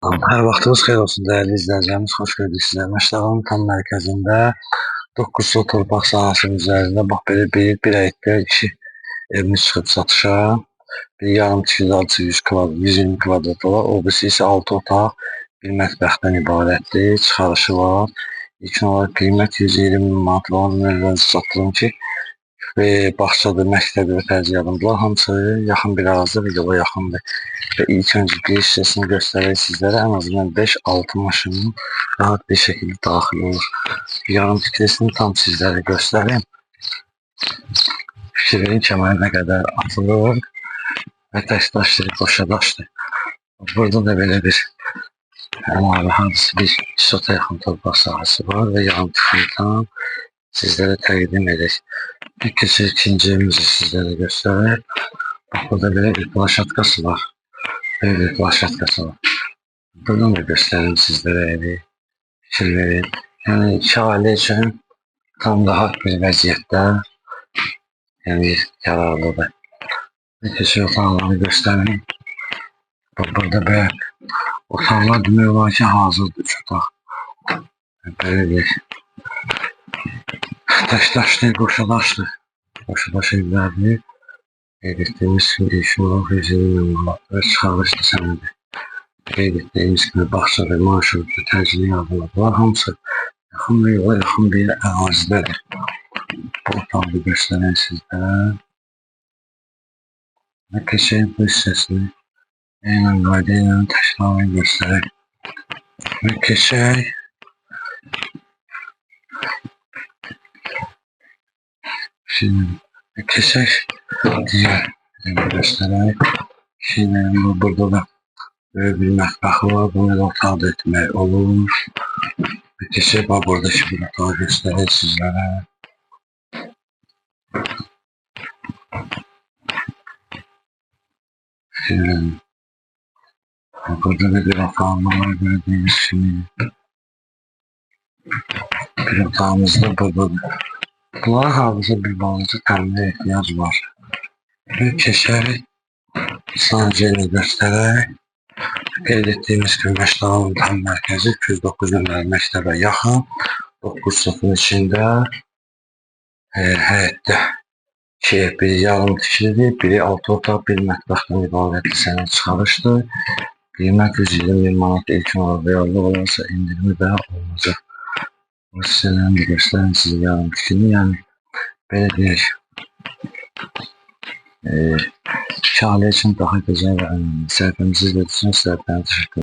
Hər vaxtınız xeyir olsun dəyərli izləyicilərimiz. Xoş gördük sizə. Məşləğanın tam mərkəzində 900 torpaq sahəsinin üzərində bax belə bir həyətdə 2 evimiz çıxıb satışa. Bir yarım tikili 120 kvadrat var. O birisi isə 6 otaq, bir mətbəxdən ibarətdir. Çıxarışı var. İlkin olaraq qiymət 120 min manat var. Onu öyrəncə çatdırım ki, bağçadır, məktəbdir və təzyiqlər hamısı yaxın bir ərazidə və yola yaxındır. Və ilk öncə giriş hissəsini göstərək sizlərə. Ən azından 5-6 maşının rahat bir şəkildə daxil olur. Yarım tiklisini tam sizlərə göstəreyim. Fikir verin kəməri nə qədər atılır və tək daşdır, qoşa daşdır. Burada da belə bir əlavə hadisi bir sota yaxın torpaq sahəsi var və yarım tikili tam sizlərə təqdim edək. Keçir ikinci evimizi sizlərə göstərək. Bax, burada belə bir plaşatkası var. Böyle bir plaşatkası var. Buradan da göstərim sizlərə evi. Fikir verin. Yəni, 2 ailə üçün tam rahat bir vəziyyətdə. Yəni, yararlıdır. Keçir otaqları göstərim. Bax, burada belə otaqlar demək olar ki, hazırdır 3 otaq. Belə bir daşdır, qoşa daşdır. Qoşa daş evlərdir. Qeyd etdiyimiz kimi ilkin olaraq 120 min manatdır. Çıxarış sənədi. Qeyd etdiyimiz kimi bağça və marşrut və təcili yardımlar hamısı yaxın və yola yaxın bir ərazidədir. Bu otağı göstərək sizlərə. Və keçək bu hissəsini eynən qayda ilə təkrarını göstərək. Və keçək digər göstərək. Burada da böyle bir mətbəx var. Bunu da otaq da etmək olur. Və keçək buradakı bir otağı göstərək sizlərə. Burada da bir otağım var. Gördüyünüz kimi bir otağımız da buradadır. Bunlara hardasa bir balaca təminə ehtiyac var. Və keçək sadəcə ilə göstərək. Qeyd etdiyimiz kimi Məşləğanın tam mərkəzi 209 nömrəli məktəbə yaxın 9 sotun içində həyətdə 2 ev, biri yarım tikilidir, biri 6 otaq, bir mətbəxdən ibarətli sənəd çıxarışdır. Qiymət 120 min manat ilkin olaraq reallıq olarsa indirimi də olacaq. Bu hissələrini də göstərin sizə yarım tikili. Yəni belə deyək, 2 ailə üçün daha gözəl və ənənəli səhifəmizi izlədiyiniz üçün sizlərdən təşəkkür ederim.